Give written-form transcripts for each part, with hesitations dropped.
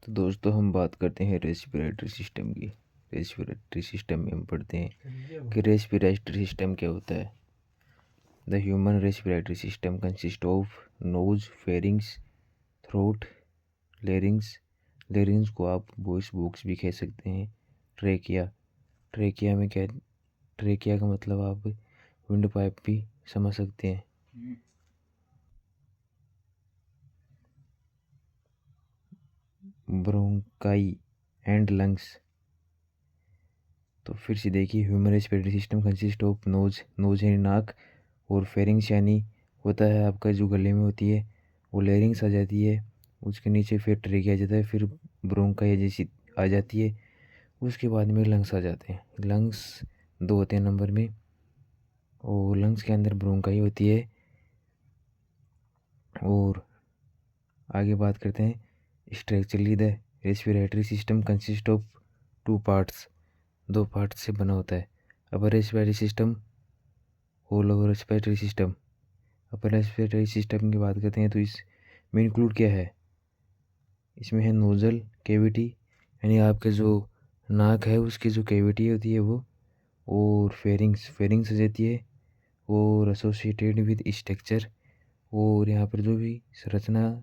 तो दोस्तों हम बात करते हैं रेस्पिरेटरी सिस्टम की। रेस्पिरेटरी सिस्टम में हम पढ़ते हैं कि रेस्पिरेटरी सिस्टम क्या होता है। The human respiratory system consist of knows, pharynx, throat, larynx. Larynx को आप वॉइस बॉक्स भी कह सकते हैं। ट्रेकिया, ट्रेकिया में क्या, ट्रेकिया का मतलब आप विंड पाइप भी समझ सकते हैं। Bronchi and lungs. तो फिर से देखिए, human respiratory system consist of nose, nose यानी नाक, और फेरिंग्स यानी होता है आपका जो गले में होती है वो लेरिंग्स आ जाती है। उसके नीचे फिर ट्रेकिया आ जाता है, फिर ब्रोंकाई जैसी आ जाती है। उसके बाद में लंग्स आ जाते हैं। लंग्स दो होते हैं नंबर में, और लंग्स के अंदर ब्रोंकाई होती है। और आगे बात करते हैं structurally. The respiratory system consist of two parts. दो पार्ट से बना होता है। अपर रेस्पिरेटरी सिस्टम और lower respiratory system. Upper respiratory system की बात करते हैं तो इसमें इंक्लूड क्या है, इसमें है नोजल कैविटी यानी आपके जो नाक है उसकी जो कैविटी होती है वो, और फेरिंग्स, फेरिंग्स आ जाती है, और एसोसिएटेड विद स्ट्रक्चर, और यहाँ पर जो भी संरचना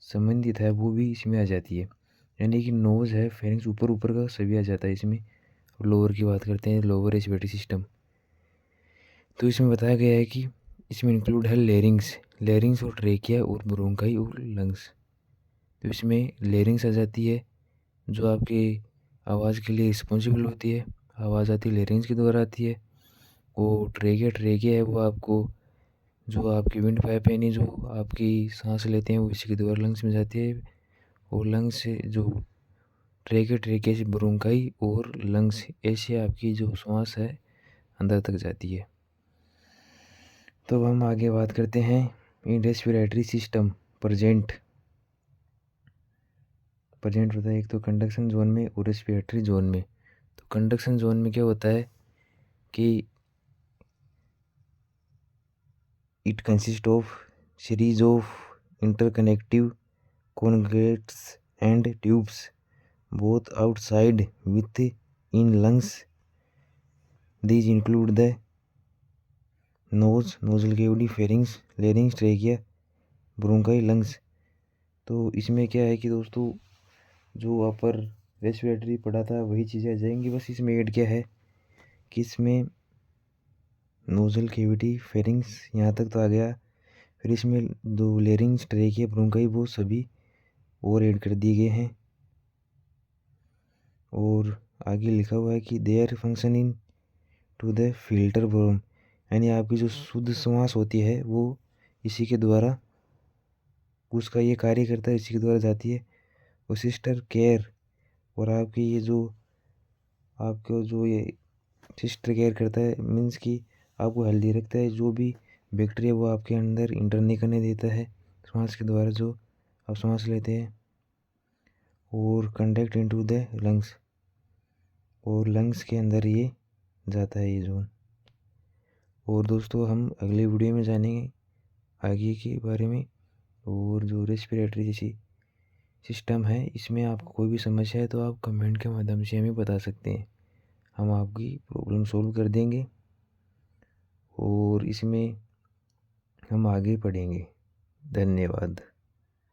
संबंधित है वो भी इसमें आ जाती है। यानी कि नोज़ है, फेरिंग्स ऊपर ऊपर का सभी आ जाता है इसमें। लोअर की बात करते हैं, लोअर रेस्पिरेटरी सिस्टम, तो इसमें बताया गया है कि इसमें इंक्लूड है लेरिंग्स, लेरिंग्स और ट्रेकिया और ब्रोंकाई और लंग्स। तो इसमें लेरिंग्स आ जाती है जो आपकी आवाज़ के लिए रिस्पॉन्सिबल होती है। आवाज़ आती है लेरिंग्स के द्वारा आती है। और ट्रेकिया, ट्रेकिया है वो आपको जो आपकी विंड पाइप यानी जो आपकी सांस लेते हैं वो इसी के द्वारा लंग्स में जाती है। और लंग्स से जो ट्रेकिया, ट्रेकिया से ब्रोंकाई और लंग्स, ऐसे आपकी जो सांस है अंदर तक जाती है। तो अब हम आगे बात करते हैं इन रेस्पिरेटरी सिस्टम प्रेजेंट। प्रेजेंट होता है एक तो कंडक्शन जोन में और रेस्पिरेटरी जोन में। तो कंडक्शन जोन में क्या होता है कि it consist of series of interconnective conduits and tubes both outside within lungs. These include the nose, nasal cavity, pharynx, larynx, trachea, bronchi, lungs. तो इसमें क्या है कि दोस्तों जो अपर रेस्पिरेटरी पढ़ा था वही चीज़ें आ जाएंगी, बस इसमें ऐड क्या है कि इसमें नोजल कैविटी, फेरिंग्स यहाँ तक तो आ गया, फिर इसमें दो लेरिंग्स, ट्रेकिया, ब्रोंकाई वो सभी और ऐड कर दिए गए हैं। और आगे लिखा हुआ है कि their function in to the filter broom, यानी आपकी जो शुद्ध श्वास होती है वो इसी के द्वारा, उसका ये कार्य करता है, इसी के द्वारा जाती है। और सिस्टर केयर, और आपकी ये जो आपको जो ये सिस्टर केयर करता है मीन्स कि आपको हेल्दी रखता है। जो भी बैक्टीरिया वो आपके अंदर इंटर नहीं करने देता है सांस के द्वारा जो आप सांस लेते हैं। और कंडक्ट इनटू द लंग्स, और लंग्स के अंदर ये जाता है ये जोन। और दोस्तों हम अगले वीडियो में जानेंगे आगे के बारे में। और जो रेस्पिरेटरी जैसी सिस्टम है इसमें आपको कोई भी समस्या है तो आप कमेंट के माध्यम से हमें बता सकते हैं, हम आपकी प्रॉब्लम सॉल्व कर देंगे और इसमें हम आगे पढ़ेंगे। धन्यवाद।